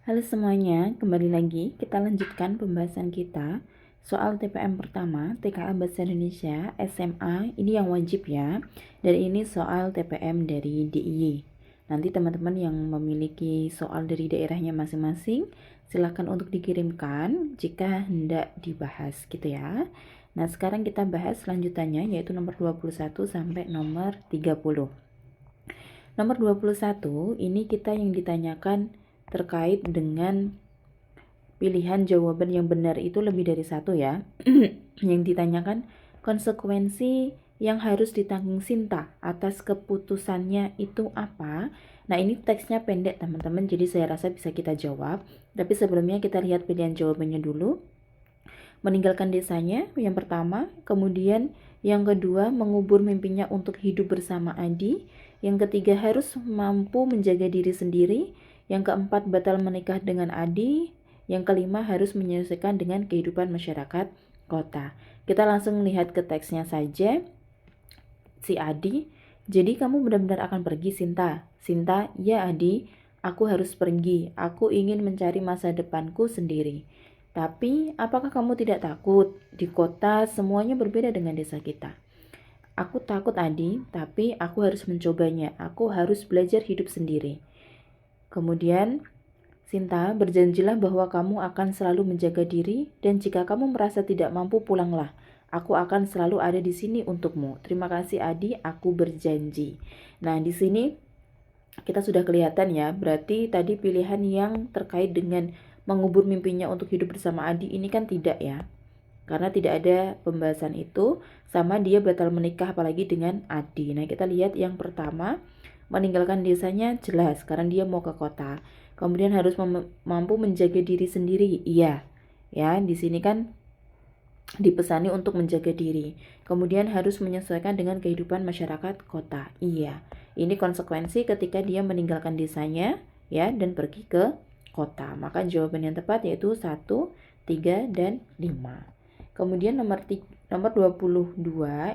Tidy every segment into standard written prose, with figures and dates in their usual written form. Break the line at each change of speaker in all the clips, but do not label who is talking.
Halo semuanya, kembali lagi kita lanjutkan pembahasan kita soal TPM pertama TKA Bahasa Indonesia SMA, ini yang wajib ya, dan ini soal TPM dari DIY. Nanti teman-teman yang memiliki soal dari daerahnya masing-masing silakan untuk dikirimkan jika hendak dibahas gitu ya. Nah sekarang kita bahas lanjutannya yaitu nomor 21 sampai nomor 30. Nomor 21 ini kita yang ditanyakan terkait dengan pilihan jawaban yang benar itu lebih dari satu ya. Yang ditanyakan konsekuensi yang harus ditanggung Sinta atas keputusannya itu apa? Nah ini teksnya pendek teman-teman, jadi saya rasa bisa kita jawab. Tapi sebelumnya kita lihat pilihan jawabannya dulu. Meninggalkan desanya yang pertama, kemudian yang kedua mengubur mimpinya untuk hidup bersama Adi, yang ketiga harus mampu menjaga diri sendiri, yang keempat batal menikah dengan Adi, yang kelima harus menyelesaikan dengan kehidupan masyarakat kota. Kita langsung lihat ke teksnya saja. Si Adi, jadi kamu benar-benar akan pergi Sinta? Sinta, ya Adi, aku harus pergi. Aku ingin mencari masa depanku sendiri. Tapi, apakah kamu tidak takut? Di kota semuanya berbeda dengan desa kita. Aku takut Adi, tapi aku harus mencobanya. Aku harus belajar hidup sendiri. Kemudian, Sinta, berjanjilah bahwa kamu akan selalu menjaga diri dan jika kamu merasa tidak mampu pulanglah. Aku akan selalu ada di sini untukmu. Terima kasih Adi, aku berjanji. Nah, di sini kita sudah kelihatan ya, berarti tadi pilihan yang terkait dengan mengubur mimpinya untuk hidup bersama Adi ini kan tidak ya. Karena tidak ada pembahasan itu, sama dia batal menikah apalagi dengan Adi. Nah, kita lihat yang pertama, meninggalkan desanya jelas karena dia mau ke kota. Kemudian harus mampu menjaga diri sendiri. Iya. Ya, di sini kan dipesani untuk menjaga diri. Kemudian harus menyesuaikan dengan kehidupan masyarakat kota. Iya. Ini konsekuensi ketika dia meninggalkan desanya ya dan pergi ke kota. Maka jawaban yang tepat yaitu 1, 3 dan 5. Kemudian nomor 22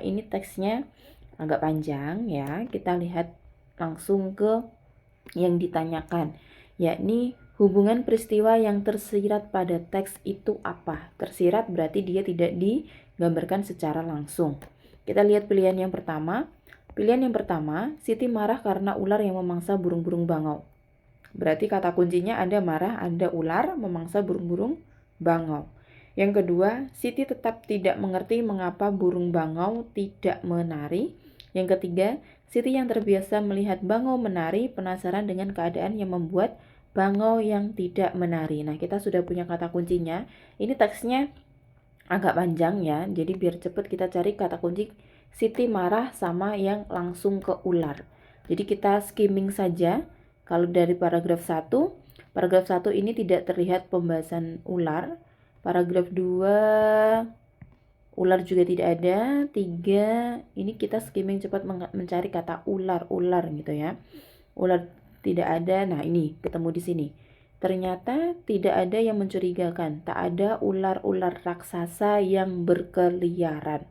ini teksnya agak panjang ya. Kita lihat langsung ke yang ditanyakan, yakni hubungan peristiwa yang tersirat pada teks itu apa? Tersirat berarti dia tidak digambarkan secara langsung. Kita lihat pilihan yang pertama. Pilihan yang pertama, Siti marah karena ular yang memangsa burung-burung bangau. Berarti kata kuncinya ada marah, ada ular memangsa burung-burung bangau. Yang kedua, Siti tetap tidak mengerti mengapa burung bangau tidak menari. Yang ketiga, Siti yang terbiasa melihat bangau menari penasaran dengan keadaan yang membuat bangau yang tidak menari. Nah, kita sudah punya kata kuncinya. Ini teksnya agak panjang ya, jadi biar cepat kita cari kata kunci Siti marah sama yang langsung ke ular. Jadi kita skimming saja. Kalau dari paragraf 1 ini tidak terlihat pembahasan ular. Paragraf 2 ular juga tidak ada. 3 ini kita skimming cepat mencari kata ular gitu ya. Ular tidak ada. Nah, ini ketemu di sini. Ternyata tidak ada yang mencurigakan. Tak ada ular-ular raksasa yang berkeliaran.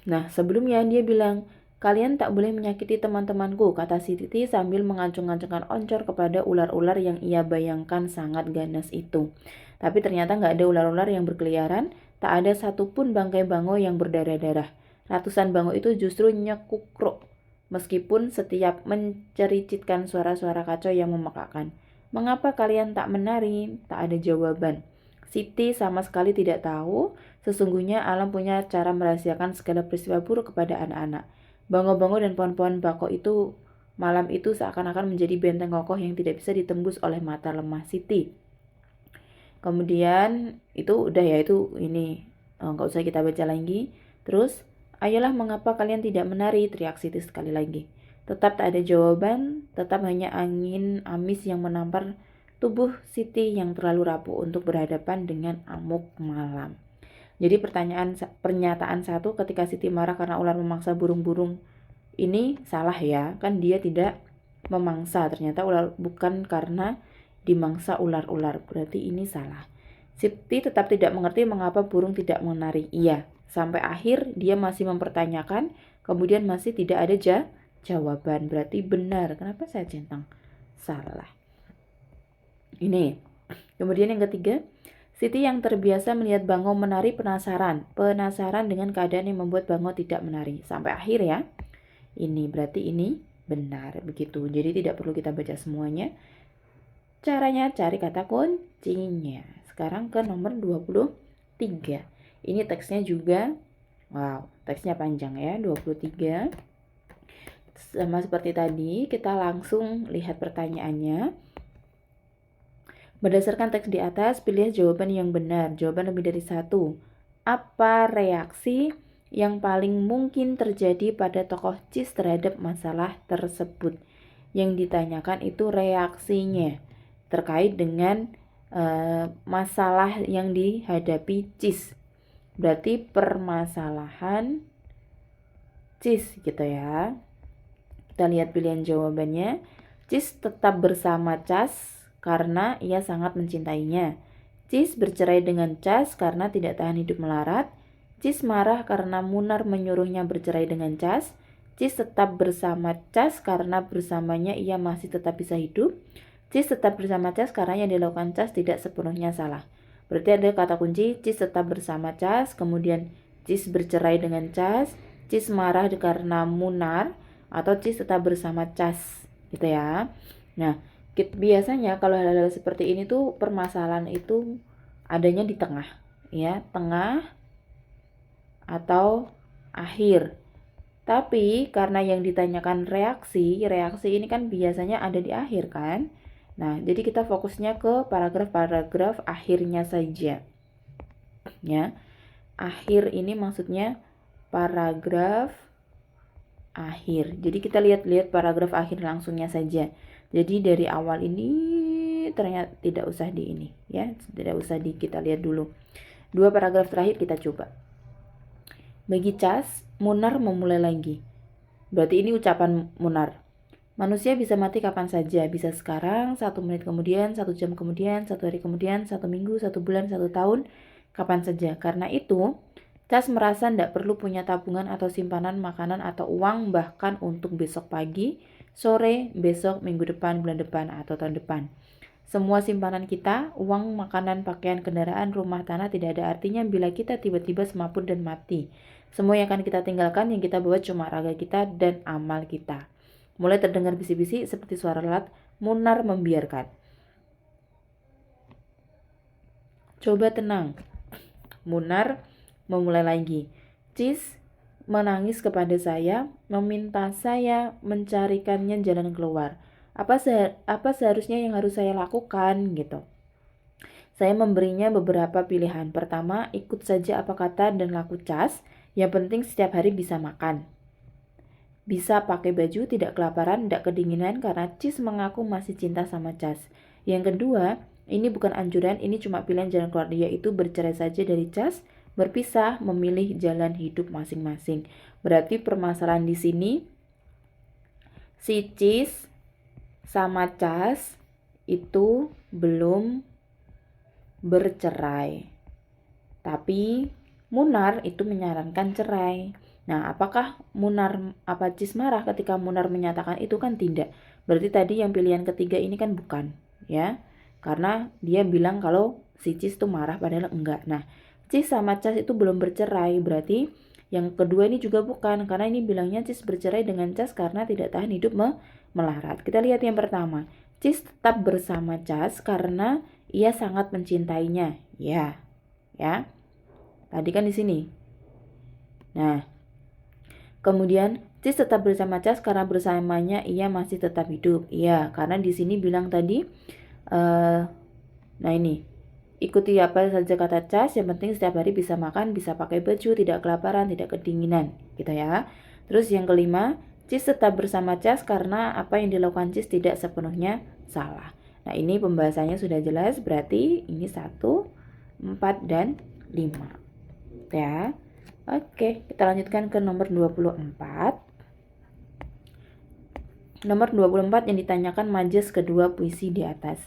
Nah, sebelumnya dia bilang, kalian tak boleh menyakiti teman-temanku, kata Siti sambil mengancung-ancungkan oncor kepada ular-ular yang ia bayangkan sangat ganas itu. Tapi ternyata nggak ada ular-ular yang berkeliaran, tak ada satupun bangkai bangau yang berdarah-darah. Ratusan bangau itu justru nyekukruk, meskipun setiap mencericitkan suara-suara kacau yang memekakkan. Mengapa kalian tak menari? Tak ada jawaban. Siti sama sekali tidak tahu, sesungguhnya alam punya cara merahasiakan segala peristiwa buruk kepada anak-anak. Bangau-bangau dan pohon-pohon bakau itu malam itu seakan-akan menjadi benteng kokoh yang tidak bisa ditembus oleh mata lemah Siti. Kemudian itu udah ya, itu ini nggak usah kita baca lagi. Terus, ayolah mengapa kalian tidak menari? Teriak Siti sekali lagi. Tetap tak ada jawaban, tetap hanya angin amis yang menampar tubuh Siti yang terlalu rapuh untuk berhadapan dengan amuk malam. Jadi pernyataan 1 ketika Siti marah karena ular memangsa burung-burung ini salah ya, kan dia tidak memangsa, ternyata ular bukan karena dimangsa ular-ular, berarti ini salah. Siti tetap tidak mengerti mengapa burung tidak menari. Iya, sampai akhir dia masih mempertanyakan, kemudian masih tidak ada jawaban, berarti benar. Kenapa saya centang salah? Ini. Kemudian yang ketiga, Siti yang terbiasa melihat Bango menari penasaran dengan keadaan yang membuat Bango tidak menari. Sampai akhir ya. Ini berarti ini benar begitu. Jadi tidak perlu kita baca semuanya. Caranya cari kata kuncinya. Sekarang ke nomor 23. Ini teksnya juga teksnya panjang ya, 23. Sama seperti tadi, kita langsung lihat pertanyaannya. Berdasarkan teks di atas, pilih jawaban yang benar. Jawaban lebih dari satu. Apa reaksi yang paling mungkin terjadi pada tokoh Cis terhadap masalah tersebut? Yang ditanyakan itu reaksinya terkait dengan masalah yang dihadapi Cis. Berarti permasalahan Cis gitu ya. Kita lihat pilihan jawabannya. Cis tetap bersama Cas karena ia sangat mencintainya. Cis bercerai dengan Cas karena tidak tahan hidup melarat. Cis marah karena Munar menyuruhnya bercerai dengan Cas. Cis tetap bersama Cas karena bersamanya ia masih tetap bisa hidup. Cis tetap bersama Cas karena yang dilakukan Cas tidak sepenuhnya salah. Berarti ada kata kunci Cis tetap bersama Cas, kemudian Cis bercerai dengan Cas, Cis marah karena Munar, atau Cis tetap bersama Cas gitu ya. Nah, biasanya kalau hal-hal seperti ini tuh permasalahan itu adanya di tengah ya, tengah atau akhir. Tapi karena yang ditanyakan reaksi ini kan biasanya ada di akhir kan. Nah, jadi kita fokusnya ke paragraf-paragraf akhirnya saja. Ya. Akhir ini maksudnya paragraf akhir. Jadi kita lihat paragraf akhir langsungnya saja. Jadi dari awal ini ternyata tidak usah di ini ya, tidak usah kita lihat dulu. 2 paragraf terakhir kita coba. Bagi Cas, Munar memulai lagi. Berarti ini ucapan Munar. Manusia bisa mati kapan saja, bisa sekarang, 1 menit kemudian, 1 jam kemudian, 1 hari kemudian, 1 minggu, 1 bulan, 1 tahun, kapan saja. Karena itu, Cas merasa tidak perlu punya tabungan atau simpanan makanan atau uang bahkan untuk besok pagi, sore, besok, minggu depan, bulan depan, atau tahun depan. Semua simpanan kita, uang, makanan, pakaian, kendaraan, rumah, tanah tidak ada artinya bila kita tiba-tiba semaput dan mati. Semua yang akan kita tinggalkan, yang kita bawa cuma raga kita dan amal kita. Mulai terdengar bisik-bisik seperti suara lalat. Munar membiarkan. Coba tenang. Munar memulai lagi. Cis menangis kepada saya, meminta saya mencarikannya jalan keluar. Apa seharusnya yang harus saya lakukan gitu. Saya memberinya beberapa pilihan. Pertama, ikut saja apa kata dan laku Cas. Yang penting setiap hari bisa makan. Bisa pakai baju, tidak kelaparan, tidak kedinginan karena Cis mengaku masih cinta sama Cas. Yang kedua, ini bukan anjuran, ini cuma pilihan jalan keluar, yaitu bercerai saja dari Cas, berpisah, memilih jalan hidup masing-masing. Berarti permasalahan di sini si Cis sama Cas itu belum bercerai. Tapi Munar itu menyarankan cerai. Nah, apakah Cis marah ketika Munar menyatakan itu? Kan tidak. Berarti tadi yang pilihan ketiga ini kan bukan, ya. Karena dia bilang kalau si Cis itu marah padahal enggak. Nah, Cis sama Cas itu belum bercerai, berarti yang kedua ini juga bukan, karena ini bilangnya Cis bercerai dengan Cas karena tidak tahan hidup melarat. Kita lihat yang pertama. Cis tetap bersama Cas karena ia sangat mencintainya. Ya. Tadi kan di sini. Nah, kemudian Cis tetap bersama Cas karena bersamanya ia masih tetap hidup. Iya, karena di sini bilang tadi nah ini, ikuti apa saja kata Cas, yang penting setiap hari bisa makan, bisa pakai baju, tidak kelaparan, tidak kedinginan, gitu ya. Terus yang kelima, Cis tetap bersama Cas karena apa yang dilakukan Cis tidak sepenuhnya salah. Nah, ini pembahasannya sudah jelas, berarti ini 1, 4, dan 5. Ya. Oke, kita lanjutkan ke nomor 24. Nomor 24 yang ditanyakan majas kedua puisi di atas.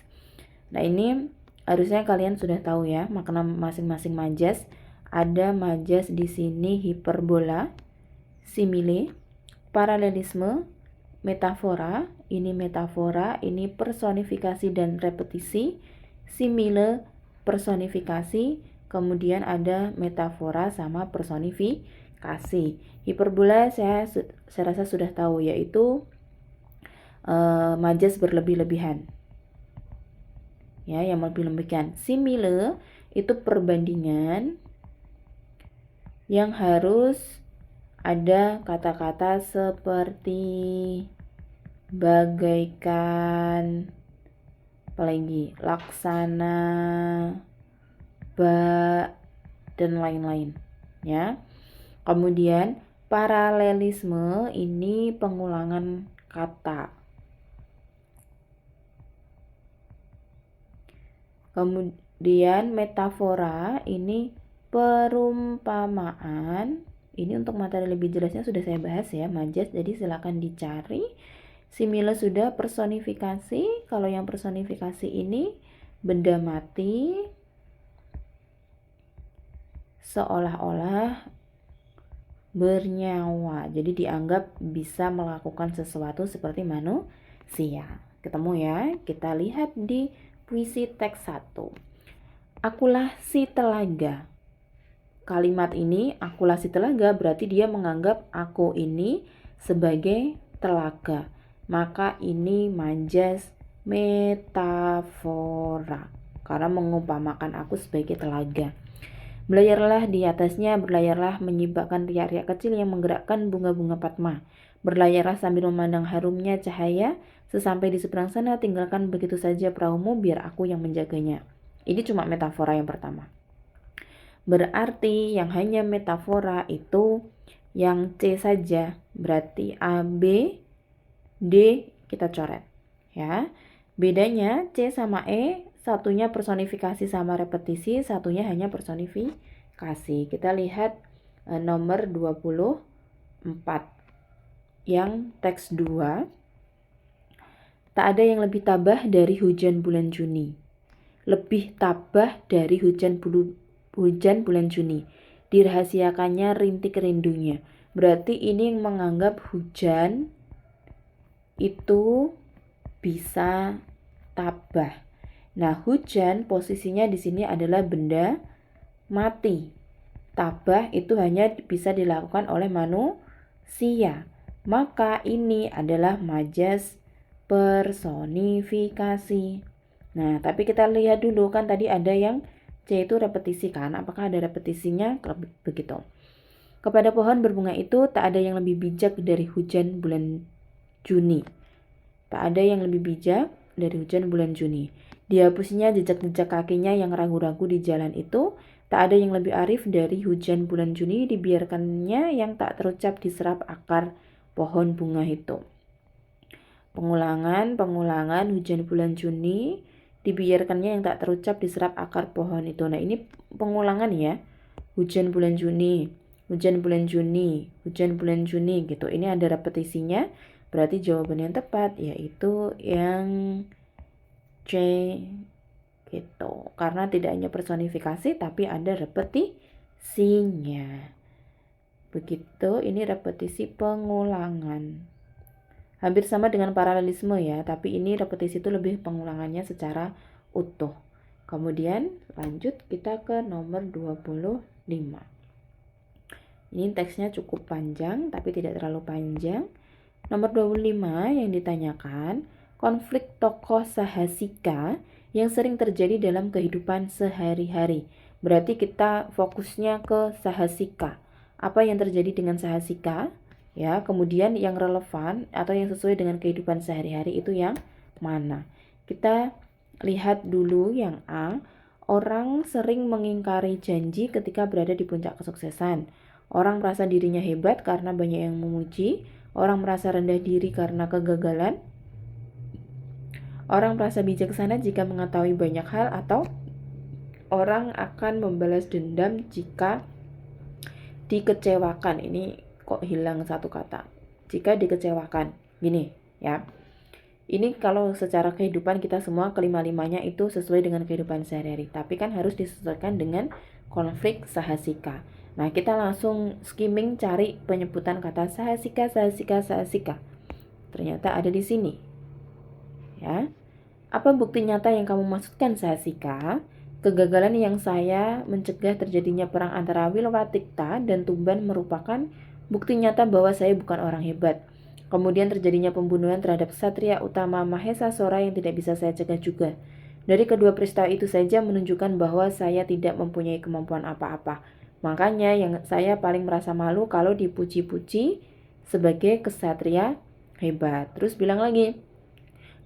Nah, ini harusnya kalian sudah tahu ya makna masing-masing majas. Ada majas di sini hiperbola, simile, paralelisme, metafora, ini personifikasi dan repetisi, simile personifikasi, kemudian ada metafora sama personifikasi. Hiperbola saya rasa sudah tahu, yaitu majas berlebih-lebihan. Ya, yang lebih-lebihan. Simile itu perbandingan yang harus ada kata-kata seperti bagaikan, apalagi laksana, dan lain-lain ya. Kemudian paralelisme ini pengulangan kata. Kemudian metafora ini perumpamaan. Ini untuk materi lebih jelasnya sudah saya bahas ya, majas, jadi silakan dicari. Simile sudah, personifikasi. Kalau yang personifikasi ini benda mati seolah-olah bernyawa. Jadi dianggap bisa melakukan sesuatu seperti manusia. Ketemu ya? Kita lihat di puisi teks 1. Akulah si telaga. Kalimat ini, akulah si telaga, berarti dia menganggap aku ini sebagai telaga. Maka ini majas metafora, karena mengumpamakan aku sebagai telaga. Belayarlah di atasnya, berlayarlah menyibakkan riak-riak kecil yang menggerakkan bunga-bunga Padma. Berlayarlah sambil memandang harumnya cahaya, sesampai di seberang sana tinggalkan begitu saja perahumu biar aku yang menjaganya. Ini cuma metafora yang pertama. Berarti yang hanya metafora itu yang C saja, berarti A, B, D kita coret ya. Bedanya C sama E, satunya personifikasi sama repetisi, satunya hanya personifikasi. Kita lihat nomor 24 yang teks 2. Tak ada yang lebih tabah dari hujan bulan Juni. Lebih tabah dari hujan bulan Juni. Dirahasiakannya rintik rindunya. Berarti ini yang menganggap hujan itu bisa tabah. Nah, hujan posisinya di sini adalah benda mati. Tabah itu hanya bisa dilakukan oleh manusia. Maka ini adalah majas personifikasi. Nah, tapi kita lihat dulu, kan tadi ada yang C itu repetisi kan? Apakah ada repetisinya? Begitu. Kepada pohon berbunga itu tak ada yang lebih bijak dari hujan bulan Juni. Tak ada yang lebih bijak dari hujan bulan Juni. Dihapusnya jejak-jejak kakinya yang ragu-ragu di jalan itu. Tak ada yang lebih arif dari hujan bulan Juni. Dibiarkannya yang tak terucap diserap akar pohon bunga itu. Pengulangan hujan bulan Juni, dibiarkannya yang tak terucap diserap akar pohon itu. Nah, ini pengulangan ya. Hujan bulan Juni, hujan bulan Juni, hujan bulan Juni gitu. Ini ada repetisinya. Berarti jawaban yang tepat yaitu yang C gitu. Karena tidak hanya personifikasi tapi ada repetisinya. Begitu, ini repetisi pengulangan. Hampir sama dengan paralelisme ya, tapi ini repetisi itu lebih pengulangannya secara utuh. Kemudian lanjut kita ke nomor 25. Ini teksnya cukup panjang tapi tidak terlalu panjang. Nomor 25 yang ditanyakan, konflik tokoh sahasika yang sering terjadi dalam kehidupan sehari-hari. Berarti kita fokusnya ke sahasika. Apa yang terjadi dengan sahasika? Ya, kemudian yang relevan atau yang sesuai dengan kehidupan sehari-hari itu yang mana? Kita lihat dulu yang A. Orang sering mengingkari janji ketika berada di puncak kesuksesan. Orang merasa dirinya hebat karena banyak yang memuji. Orang merasa rendah diri karena kegagalan. Orang merasa bijaksana jika mengetahui banyak hal, atau orang akan membalas dendam jika dikecewakan. Ini kok hilang satu kata. Jika dikecewakan. Gini ya. Ini kalau secara kehidupan kita semua kelima-limanya itu sesuai dengan kehidupan sehari-hari. Tapi kan harus disesuaikan dengan konflik sahasika. Nah, kita langsung skimming cari penyebutan kata sahasika. Ternyata ada di sini. Ya. Apa bukti nyata yang kamu maksudkan, Sahasika? Kegagalan yang saya mencegah terjadinya perang antara Wilwatikta dan Tuban merupakan bukti nyata bahwa saya bukan orang hebat. Kemudian terjadinya pembunuhan terhadap Ksatria utama Mahesa Sora yang tidak bisa saya cegah juga. Dari kedua peristiwa itu saja menunjukkan bahwa saya tidak mempunyai kemampuan apa-apa. Makanya yang saya paling merasa malu kalau dipuji-puji sebagai ksatria hebat. Terus bilang lagi,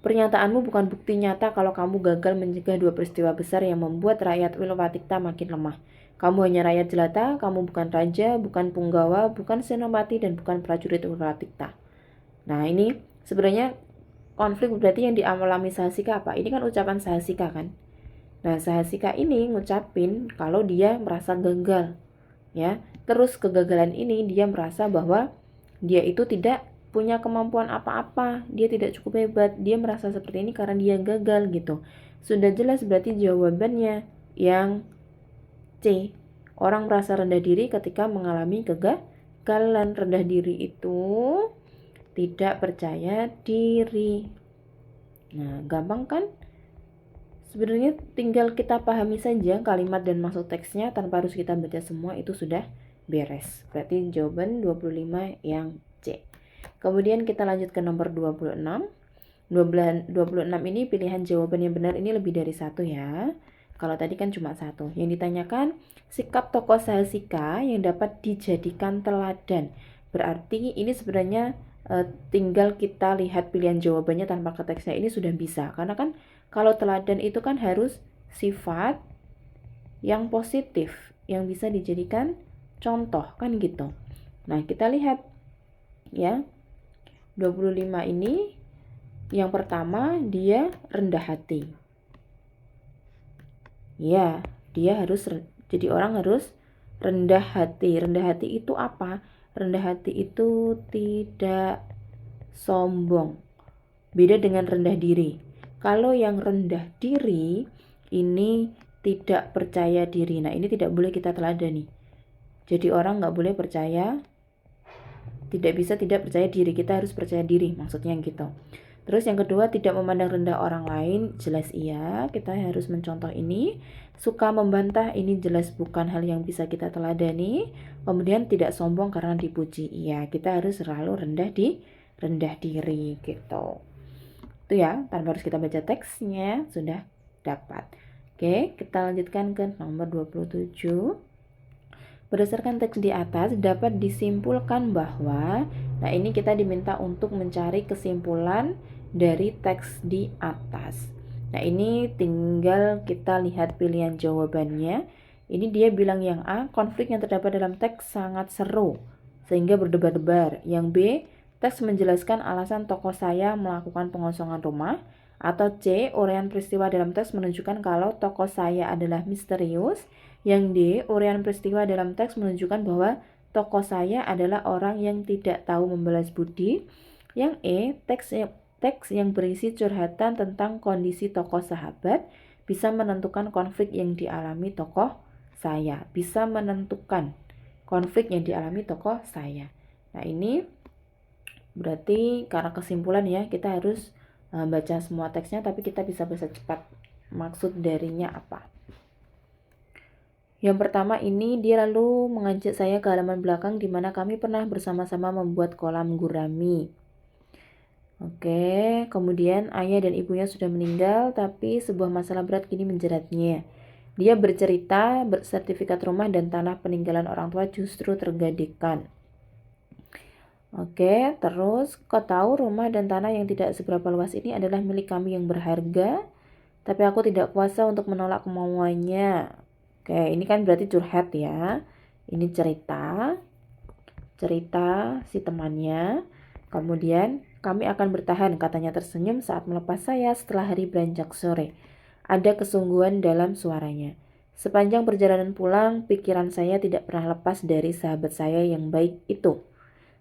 pernyataanmu bukan bukti nyata kalau kamu gagal mencegah dua peristiwa besar yang membuat rakyat Wilwatikta makin lemah. Kamu hanya rakyat jelata, kamu bukan raja, bukan punggawa, bukan senopati, dan bukan prajurit Wilwatikta. Nah, ini sebenarnya konflik berarti yang dialami Sahasika apa? Ini kan ucapan Sahasika kan? Nah, Sahasika ini ngucapin kalau dia merasa gagal, ya. Terus kegagalan ini dia merasa bahwa dia itu tidak punya kemampuan apa-apa, dia tidak cukup hebat, dia merasa seperti ini karena dia gagal gitu. Sudah jelas berarti jawabannya yang C. Orang merasa rendah diri ketika mengalami kegagalan. Rendah diri itu tidak percaya diri. Nah, gampang kan? Sebenarnya tinggal kita pahami saja kalimat dan maksud teksnya tanpa harus kita baca semua, itu sudah beres. Berarti jawaban 25 yang C. Kemudian kita lanjut ke nomor 26. 26 ini pilihan jawaban yang benar ini lebih dari satu ya. Kalau tadi kan cuma satu. Yang ditanyakan sikap tokoh Sahasika yang dapat dijadikan teladan. Berarti ini sebenarnya tinggal kita lihat pilihan jawabannya tanpa ke teksnya ini sudah bisa. Karena kan kalau teladan itu kan harus sifat yang positif, yang bisa dijadikan contoh kan gitu. Nah, kita lihat ya. 25 ini yang pertama dia rendah hati. Ya, dia harus jadi orang harus rendah hati. Rendah hati itu apa? Rendah hati itu tidak sombong. Beda dengan rendah diri. Kalau yang rendah diri ini tidak percaya diri. Nah, ini tidak boleh kita teladani. Jadi orang nggak boleh percaya, tidak bisa tidak percaya diri. Kita harus percaya diri, maksudnya gitu. Terus yang kedua, tidak memandang rendah orang lain. Jelas iya, kita harus mencontoh ini. Suka membantah, ini jelas bukan hal yang bisa kita teladani. Kemudian tidak sombong karena dipuji. Iya, kita harus selalu rendah diri gitu. Itu ya, tanpa harus kita baca teksnya sudah dapat. Oke, kita lanjutkan ke nomor 27. Berdasarkan teks di atas dapat disimpulkan bahwa, nah ini kita diminta untuk mencari kesimpulan dari teks di atas. Nah ini tinggal kita lihat pilihan jawabannya. Ini dia bilang yang A, konflik yang terdapat dalam teks sangat seru sehingga berdebar-debar. Yang B, teks menjelaskan alasan tokoh saya melakukan pengosongan rumah. Atau C, uraian peristiwa dalam teks menunjukkan kalau tokoh saya adalah misterius. Yang D, uraian peristiwa dalam teks menunjukkan bahwa tokoh saya adalah orang yang tidak tahu membalas budi. Yang E, teks yang berisi curhatan tentang kondisi tokoh sahabat bisa menentukan konflik yang dialami tokoh saya. Bisa menentukan konflik yang dialami tokoh saya. Nah ini berarti karena kesimpulan ya, kita harus baca semua teksnya tapi kita bisa baca cepat maksud darinya apa. Yang pertama ini dia lalu mengajak saya ke halaman belakang di mana kami pernah bersama-sama membuat kolam gurami. Oke, kemudian ayah dan ibunya sudah meninggal tapi sebuah masalah berat kini menjeratnya. Dia bercerita sertifikat rumah dan tanah peninggalan orang tua justru tergadaikan. Oke, terus kau tahu rumah dan tanah yang tidak seberapa luas ini adalah milik kami yang berharga, tapi aku tidak kuasa untuk menolak kemauannya. Oke, ini kan berarti curhat ya. Ini cerita si temannya. Kemudian, kami akan bertahan, katanya tersenyum saat melepas saya setelah hari beranjak sore. Ada kesungguhan dalam suaranya. Sepanjang perjalanan pulang, pikiran saya tidak pernah lepas dari sahabat saya yang baik itu.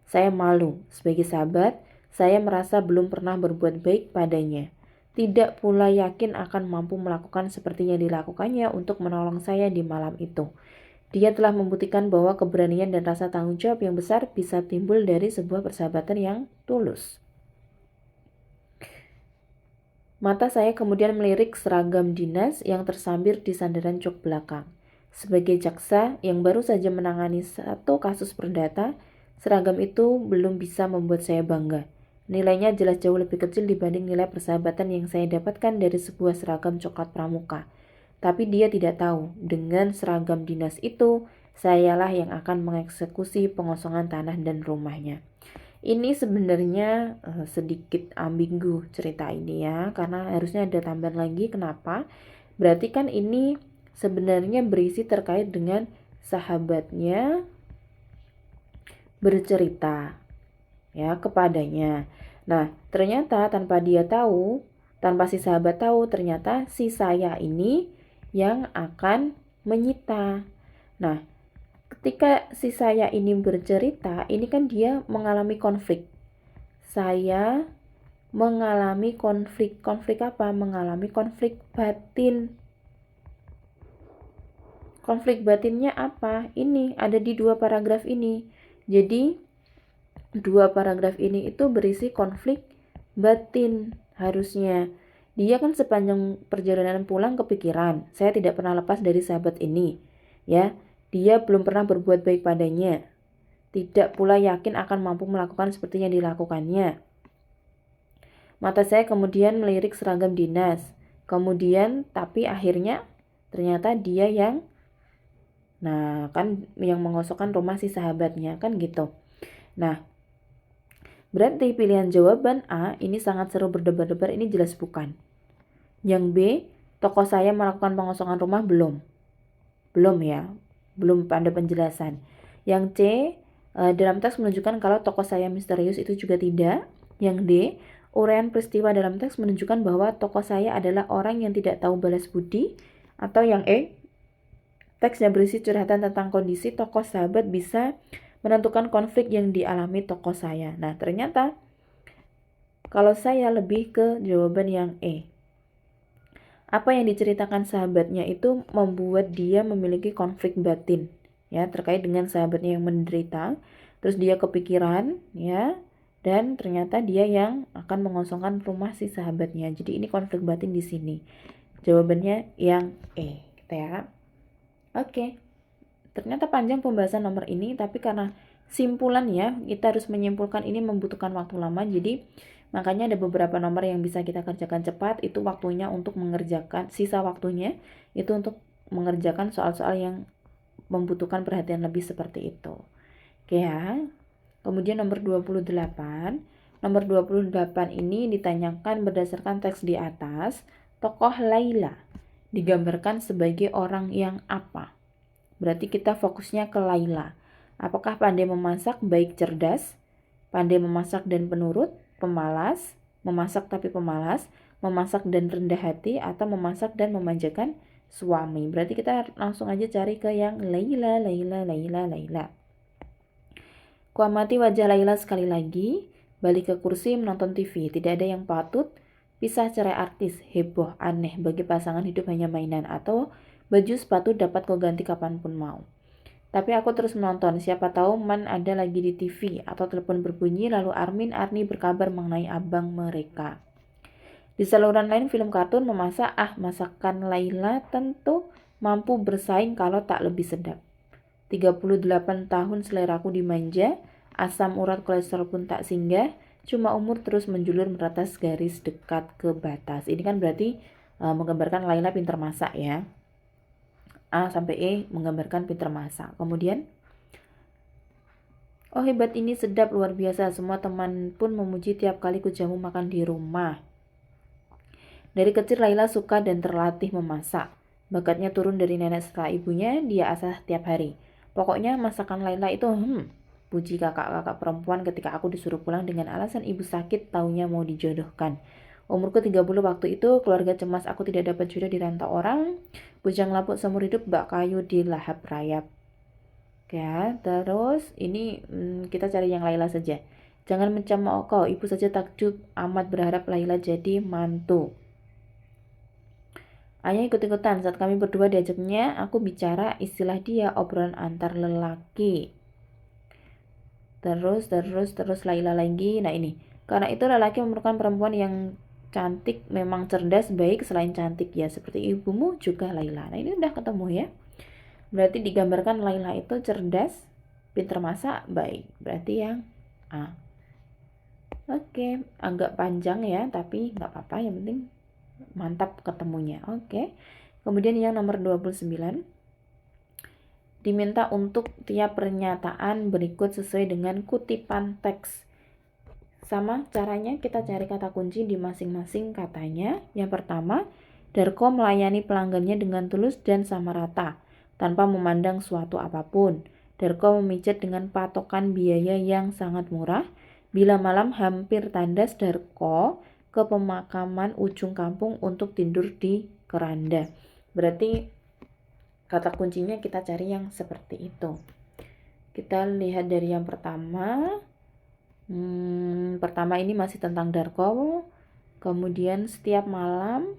Saya malu. Sebagai sahabat, saya merasa belum pernah berbuat baik padanya. Tidak pula yakin akan mampu melakukan seperti yang dilakukannya untuk menolong saya di malam itu. Dia telah membuktikan bahwa keberanian dan rasa tanggung jawab yang besar bisa timbul dari sebuah persahabatan yang tulus. Mata saya kemudian melirik seragam dinas yang tersambir di sandaran jok belakang. Sebagai jaksa yang baru saja menangani satu kasus perdata, seragam itu belum bisa membuat saya bangga. Nilainya jelas jauh lebih kecil dibanding nilai persahabatan yang saya dapatkan dari sebuah seragam coklat pramuka. Tapi dia tidak tahu, dengan seragam dinas itu, sayalah yang akan mengeksekusi pengosongan tanah dan rumahnya. Ini sebenarnya sedikit ambigu cerita ini ya, karena harusnya ada tambahan lagi. Kenapa? Berarti kan ini sebenarnya berisi terkait dengan sahabatnya bercerita ya kepadanya. Nah, ternyata tanpa dia tahu, tanpa si sahabat tahu, ternyata si saya ini yang akan menyita. Nah, ketika si saya ini bercerita, ini kan dia mengalami konflik. Saya mengalami konflik. Konflik apa? Mengalami konflik batin. Konflik batinnya apa? Ini ada di 2 paragraf ini. Jadi 2 paragraf ini itu berisi konflik batin harusnya. Dia kan sepanjang perjalanan pulang kepikiran, saya tidak pernah lepas dari sahabat ini. Ya, dia belum pernah berbuat baik padanya. Tidak pula yakin akan mampu melakukan seperti yang dilakukannya. Mata saya kemudian melirik seragam dinas. Kemudian, tapi akhirnya ternyata dia yang mengosongkan rumah si sahabatnya, kan gitu. Nah, berarti pilihan jawaban A ini sangat seru berdebar-debar, ini jelas bukan. Yang B, tokoh saya melakukan pengosongan rumah belum. Belum ya, belum ada penjelasan. Yang C, dalam teks menunjukkan kalau tokoh saya misterius, itu juga tidak. Yang D, uraian peristiwa dalam teks menunjukkan bahwa tokoh saya adalah orang yang tidak tahu balas budi. Atau yang E, teksnya berisi curhatan tentang kondisi tokoh sahabat bisa menentukan konflik yang dialami tokoh saya. Nah, ternyata kalau saya lebih ke jawaban yang E. Apa yang diceritakan sahabatnya itu membuat dia memiliki konflik batin ya terkait dengan sahabatnya yang menderita. Terus dia kepikiran ya, dan ternyata dia yang akan mengosongkan rumah si sahabatnya. Jadi ini konflik batin di sini. Jawabannya yang E, gitu ya. Oke. Ternyata panjang pembahasan nomor ini, tapi karena simpulan ya, kita harus menyimpulkan ini membutuhkan waktu lama. Jadi makanya ada beberapa nomor yang bisa kita kerjakan cepat, itu waktunya untuk mengerjakan, sisa waktunya itu untuk mengerjakan soal-soal yang membutuhkan perhatian lebih seperti itu. Oke ya. Kemudian nomor 28. Nomor 28 ini ditanyakan berdasarkan teks di atas, tokoh Laila digambarkan sebagai orang yang apa? Berarti kita fokusnya ke Laila. Apakah pandai memasak, baik cerdas, pandai memasak dan penurut, pemalas, memasak tapi pemalas, memasak dan rendah hati, atau memasak dan memanjakan suami. Berarti kita langsung aja cari ke yang Laila. Kuamati wajah Laila sekali lagi, balik ke kursi menonton TV. Tidak ada yang patut, pisah cerai artis, heboh, aneh, bagi pasangan hidup hanya mainan, atau baju sepatu dapat kau ganti kapanpun mau. Tapi aku terus menonton, siapa tahu Man ada lagi di TV, atau telepon berbunyi lalu Arni berkabar mengenai abang mereka. Di saluran lain film kartun memasak, masakan Laila tentu mampu bersaing kalau tak lebih sedap. 38 tahun seleraku dimanja, asam urat kolesterol pun tak singgah, cuma umur terus menjulur meratas garis dekat ke batas. Ini kan berarti menggambarkan Laila pintar masak ya. A sampai E menggambarkan pintar masak. Kemudian, oh hebat, ini sedap, luar biasa. Semua teman pun memuji tiap kali kujamu makan di rumah. Dari kecil Laila suka dan terlatih memasak. Bakatnya turun dari nenek setelah ibunya, dia asah tiap hari. Pokoknya masakan Laila itu puji kakak-kakak perempuan ketika aku disuruh pulang dengan alasan ibu sakit, taunya mau dijodohkan. Umurku 30 waktu itu, keluarga cemas aku tidak dapat jodoh di rantau orang, bujang lapuk seumur hidup, bak kayu di lahap rayap. Ya, terus ini kita cari yang Laila saja. Jangan mencemooh kau, ibu saja takjub amat berharap Laila jadi mantu. Ayah ikut-ikutan saat kami berdua diajaknya, aku bicara, istilah dia obrolan antar lelaki. Terus Laila lagi. Nah ini, karena itu lelaki memerlukan perempuan yang cantik, memang cerdas, baik, selain cantik ya seperti ibumu juga Laila. Nah ini udah ketemu ya. Berarti digambarkan Laila itu cerdas, pintar masak, baik. Berarti yang A. Oke, agak panjang ya, tapi nggak apa-apa, yang penting mantap ketemunya. Oke. Kemudian yang nomor 29. Diminta untuk tiap pernyataan berikut sesuai dengan kutipan teks. Sama caranya kita cari kata kunci di masing-masing katanya. Yang pertama, Darko melayani pelanggannya dengan tulus dan sama rata, tanpa memandang suatu apapun. Darko memijat dengan patokan biaya yang sangat murah. Bila malam hampir tandas, Darko ke pemakaman ujung kampung untuk tidur di keranda. Berarti kata kuncinya kita cari yang seperti itu. Kita lihat dari yang pertama. Pertama ini masih tentang Darko. Kemudian setiap malam.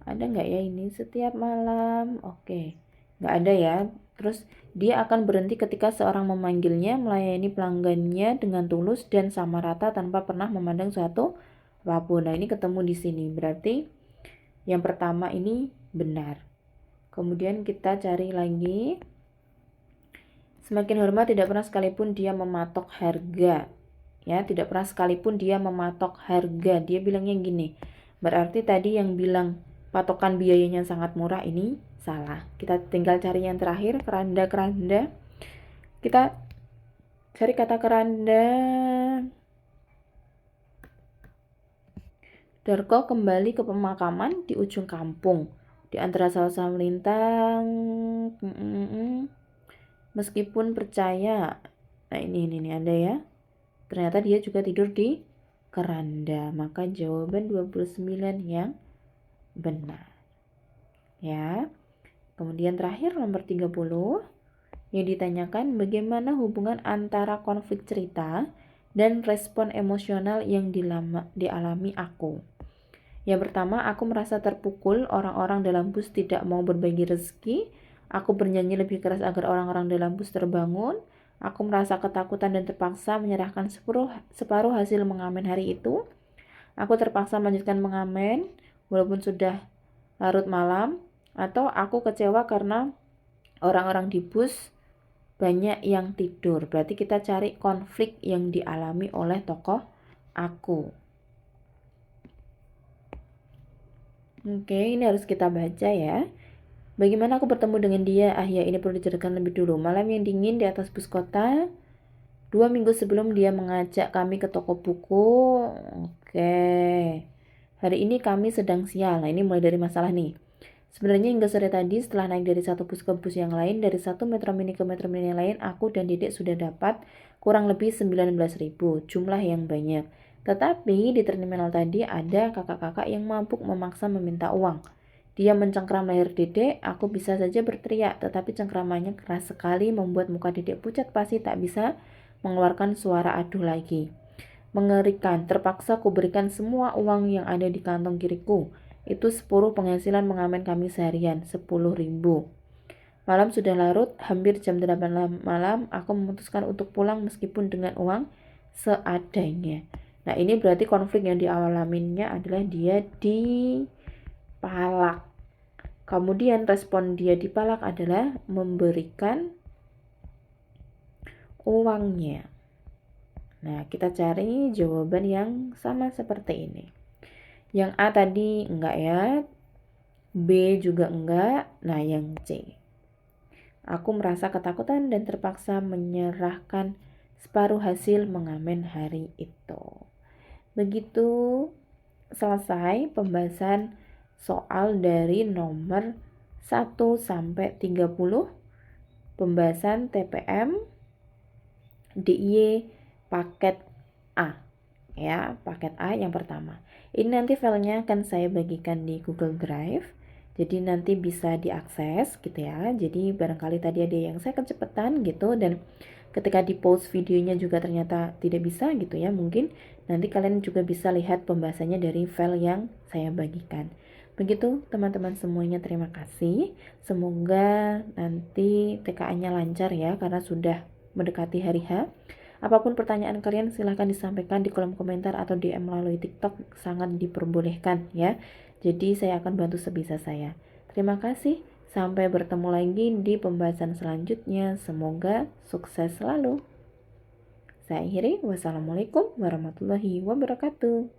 Ada nggak ya ini setiap malam? Oke, nggak ada ya. Terus dia akan berhenti ketika seorang memanggilnya, melayani pelanggannya dengan tulus dan sama rata tanpa pernah memandang suatu apapun. Nah ini ketemu di sini. Berarti yang pertama ini benar. Kemudian kita cari lagi. Semakin hormat tidak pernah sekalipun dia mematok harga. Ya, tidak pernah sekalipun dia mematok harga. Dia bilangnya gini. Berarti tadi yang bilang patokan biayanya sangat murah ini salah. Kita tinggal cari yang terakhir, keranda-keranda. Kita cari kata keranda. Darko kembali ke pemakaman di ujung kampung. Di antara sawah-sawah melintang. Meskipun percaya. Nah ini ada ya. Ternyata dia juga tidur di keranda. Maka jawaban 29 yang benar. Ya. Kemudian terakhir nomor 30. Yang ditanyakan bagaimana hubungan antara konflik cerita dan respon emosional yang dialami aku. Yang pertama, aku merasa terpukul orang-orang dalam bus tidak mau berbagi rezeki. Aku bernyanyi lebih keras agar orang-orang dalam bus terbangun. Aku merasa ketakutan dan terpaksa menyerahkan separuh hasil mengamen hari itu. Aku terpaksa melanjutkan mengamen walaupun sudah larut malam. Atau aku kecewa karena orang-orang di bus banyak yang tidur. Berarti kita cari konflik yang dialami oleh tokoh aku. Oke, ini harus kita baca ya. Bagaimana aku bertemu dengan dia? Ya, ini perlu diceritakan lebih dulu. Malam yang dingin di atas bus kota. 2 minggu sebelum dia mengajak kami ke toko buku. Oke. Hari ini kami sedang sial. Nah, ini mulai dari masalah nih. Sebenarnya hingga sore tadi setelah naik dari satu bus ke bus yang lain, dari satu metro mini ke metro mini yang lain, aku dan Dedek sudah dapat kurang lebih 19.000, jumlah yang banyak. Tetapi di terminal tadi ada kakak-kakak yang mampu memaksa meminta uang. Dia mencengkram leher Dedek, aku bisa saja berteriak, tetapi cengkramannya keras sekali membuat muka Dedek pucat pasi tak bisa mengeluarkan suara aduh lagi. Mengerikan, terpaksa ku berikan semua uang yang ada di kantong kiriku. Itu separuh penghasilan mengamen kami seharian, 10.000. Malam sudah larut, hampir jam 8 malam, aku memutuskan untuk pulang meskipun dengan uang seadanya. Nah ini berarti konflik yang dialaminya adalah dia dipalak. Kemudian respon dia dipalak adalah memberikan uangnya. Nah kita cari jawaban yang sama seperti ini. Yang A tadi enggak ya, B juga enggak, nah yang C. Aku merasa ketakutan dan terpaksa menyerahkan separuh hasil mengamen hari itu. Begitu selesai pembahasan soal dari nomor 1 sampai 30, pembahasan TPM DIY paket A. Ya, paket A yang pertama. Ini nanti filenya akan saya bagikan di Google Drive. Jadi nanti bisa diakses gitu ya. Jadi barangkali tadi ada yang saya kecepatan gitu dan ketika di post videonya juga ternyata tidak bisa gitu ya. Mungkin nanti kalian juga bisa lihat pembahasannya dari file yang saya bagikan. Begitu teman-teman semuanya, terima kasih. Semoga nanti TKA-nya lancar ya karena sudah mendekati hari H. Apapun pertanyaan kalian silahkan disampaikan di kolom komentar atau DM melalui TikTok, sangat diperbolehkan ya. Jadi saya akan bantu sebisa saya. Terima kasih, sampai bertemu lagi di pembahasan selanjutnya. Semoga sukses selalu. Saya akhiri, wassalamualaikum warahmatullahi wabarakatuh.